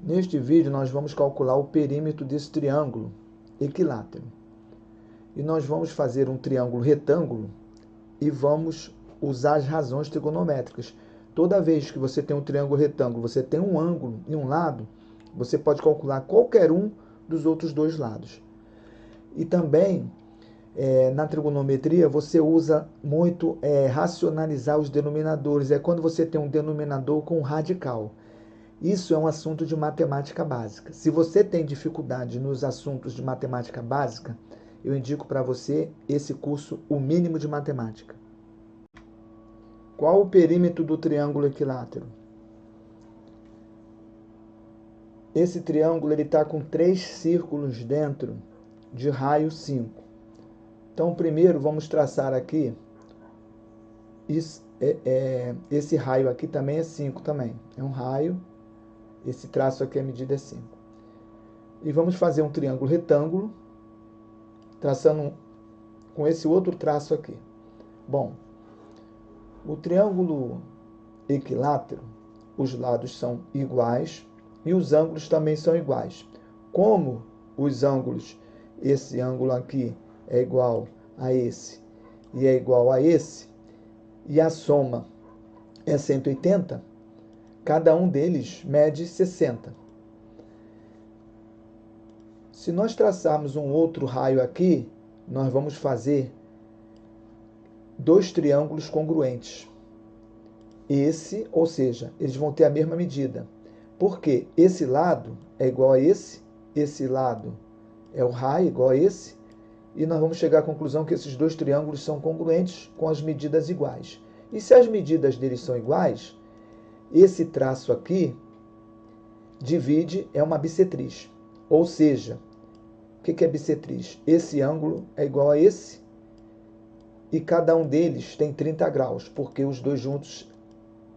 Neste vídeo nós vamos calcular o perímetro desse triângulo equilátero. E nós vamos fazer um triângulo retângulo e vamos usar as razões trigonométricas. Toda vez que você tem um triângulo retângulo, você tem um ângulo em um lado, você pode calcular qualquer um dos outros dois lados. E também, na trigonometria, você usa muito racionalizar os denominadores. É quando você tem um denominador com um radical. Isso é um assunto de matemática básica. Se você tem dificuldade nos assuntos de matemática básica, eu indico para você esse curso, O Mínimo de Matemática. Qual o perímetro do triângulo equilátero? Esse triângulo está com 3 círculos dentro, de raio 5. Então, primeiro, vamos traçar aqui. Esse raio aqui também é 5 também. É um raio. Esse traço aqui, a medida é 5. E vamos fazer um triângulo retângulo, traçando com esse outro traço aqui. Bom, o triângulo equilátero, os lados são iguais e os ângulos também são iguais. Como os ângulos, esse ângulo aqui é igual a esse e é igual a esse, e a soma é 180, cada um deles mede 60. Se nós traçarmos um outro raio aqui, nós vamos fazer 2 triângulos congruentes. Esse, ou seja, eles vão ter a mesma medida. Porque esse lado é igual a esse lado é o raio igual a esse, e nós vamos chegar à conclusão que esses 2 triângulos são congruentes com as medidas iguais. E se as medidas deles são iguais, esse traço aqui divide, é uma bissetriz. Ou seja, o que é bissetriz? Esse ângulo é igual a esse, e cada um deles tem 30 graus, porque os dois juntos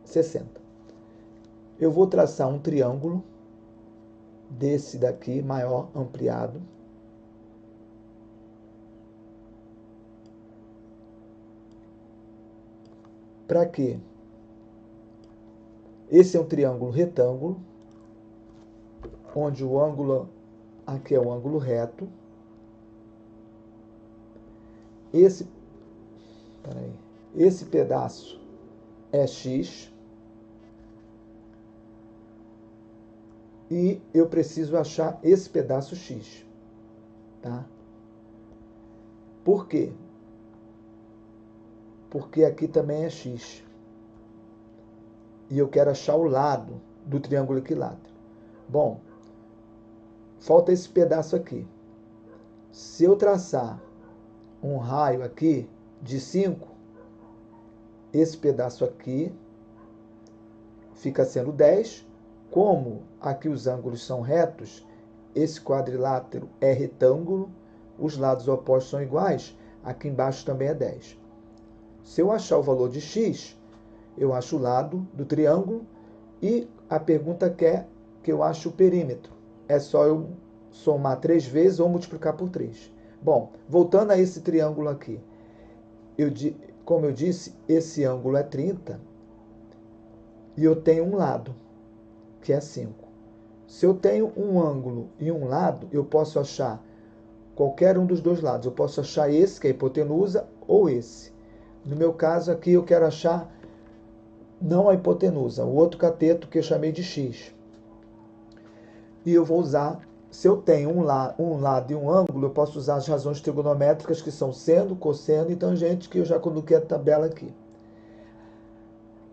60. Eu vou traçar um triângulo desse daqui, maior, ampliado. Para quê? Esse é um triângulo retângulo, onde o ângulo aqui é um ângulo reto. Esse pedaço é x. E eu preciso achar esse pedaço x. Tá? Por quê? Porque aqui também é x. E eu quero achar o lado do triângulo equilátero. Bom, falta esse pedaço aqui. Se eu traçar um raio aqui de 5, esse pedaço aqui fica sendo 10. Como aqui os ângulos são retos, esse quadrilátero é retângulo, os lados opostos são iguais, aqui embaixo também é 10. Se eu achar o valor de x, eu acho o lado do triângulo e a pergunta quer que eu ache o perímetro. É só eu somar 3 vezes ou multiplicar por 3. Bom, voltando a esse triângulo aqui, como eu disse, esse ângulo é 30 e eu tenho um lado, que é 5. Se eu tenho um ângulo e um lado, eu posso achar qualquer um dos dois lados. Eu posso achar esse, que é a hipotenusa, ou esse. No meu caso aqui, eu quero achar não a hipotenusa, o outro cateto que eu chamei de x. E eu vou usar, se eu tenho um lado e um ângulo, eu posso usar as razões trigonométricas, que são seno, cosseno e tangente, que eu já coloquei a tabela aqui.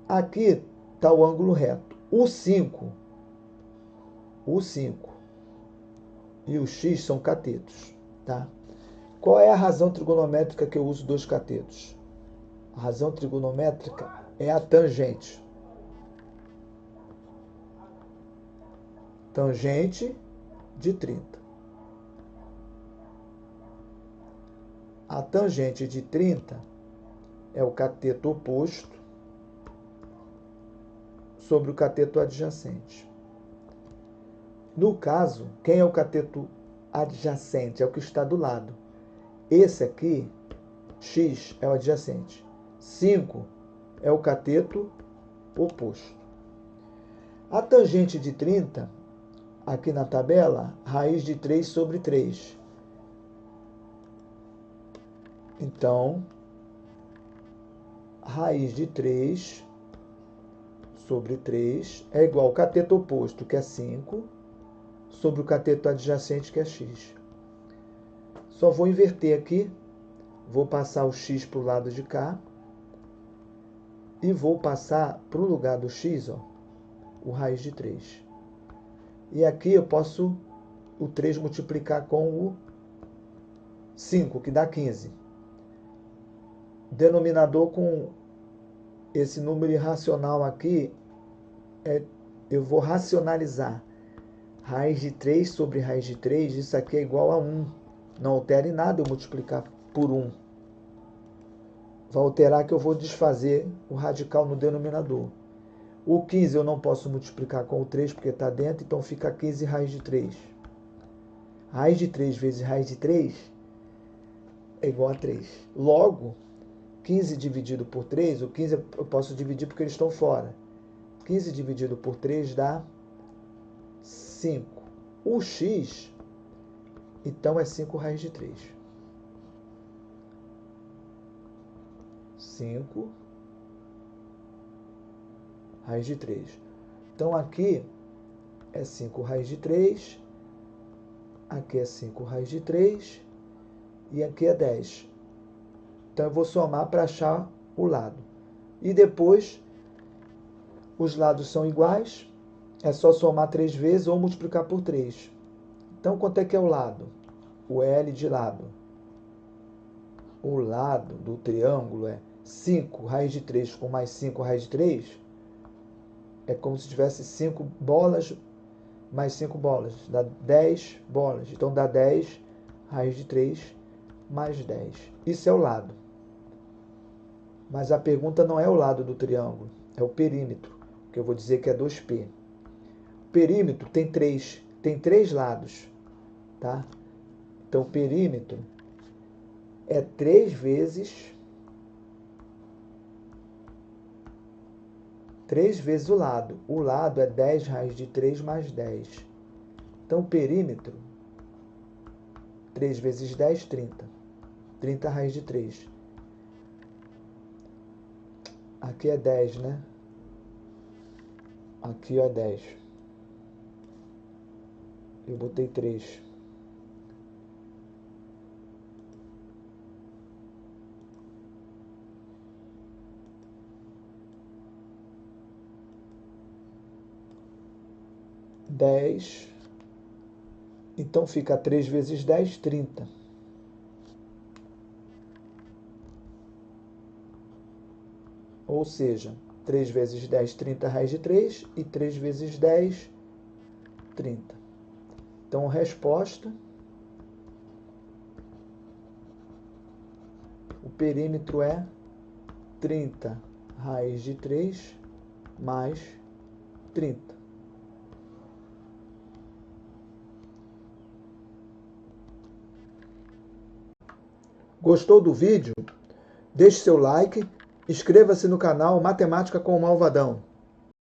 Aqui está o ângulo reto. O 5 e o x são catetos. Tá? Qual é a razão trigonométrica que eu uso 2 catetos? A razão trigonométrica é a tangente. Tangente de 30. A tangente de 30 é o cateto oposto sobre o cateto adjacente. No caso, quem é o cateto adjacente? É o que está do lado. Esse aqui, x, é o adjacente. 5 é o cateto oposto. A tangente de 30 aqui na tabela, raiz de 3 sobre 3. Então, raiz de 3 sobre 3 é igual ao cateto oposto, que é 5, sobre o cateto adjacente, que é x. Só vou inverter aqui, vou passar o x para o lado de cá, e vou passar para o lugar do x, ó, o raiz de 3. E aqui eu posso o 3 multiplicar com o 5, que dá 15. Denominador com esse número irracional aqui, eu vou racionalizar. Raiz de 3 sobre raiz de 3, isso aqui é igual a 1. Não altera em nada eu multiplicar por 1. Vai alterar que eu vou desfazer o radical no denominador. O 15 eu não posso multiplicar com o 3 porque está dentro, então fica 15 raiz de 3. Raiz de 3 vezes raiz de 3 é igual a 3. Logo, 15 dividido por 3, o 15 eu posso dividir porque eles estão fora. 15 dividido por 3 dá 5. O x, então, é 5 raiz de 3. 5 raiz de 3. Então, aqui é 5 raiz de 3, aqui é 5 raiz de 3 e aqui é 10. Então, eu vou somar para achar o lado. E depois, os lados são iguais, é só somar 3 vezes ou multiplicar por 3. Então, quanto é que é o lado? O L de lado. O lado do triângulo é 5 raiz de 3 com mais 5 raiz de 3. É como se tivesse 5 bolas mais 5 bolas. Dá 10 bolas. Então, dá 10 raiz de 3 mais 10. Isso é o lado. Mas a pergunta não é o lado do triângulo, é o perímetro, que eu vou dizer que é 2π. O perímetro tem 3 lados, tá? Então, o perímetro é 3 vezes o lado. O lado é 10 raiz de 3 mais 10. Então, o perímetro, 3 vezes 10, 30. 30 raiz de 3. Aqui é 10, né? Aqui é 10. Eu botei 3. Então fica 3 vezes 10, 30. Ou seja, 3 vezes 10, 30 raiz de 3 e 3 vezes 10, 30. Então, a resposta, o perímetro é 30 raiz de 3 mais 30. Gostou do vídeo? Deixe seu like, inscreva-se no canal Matemática com o Malvadão.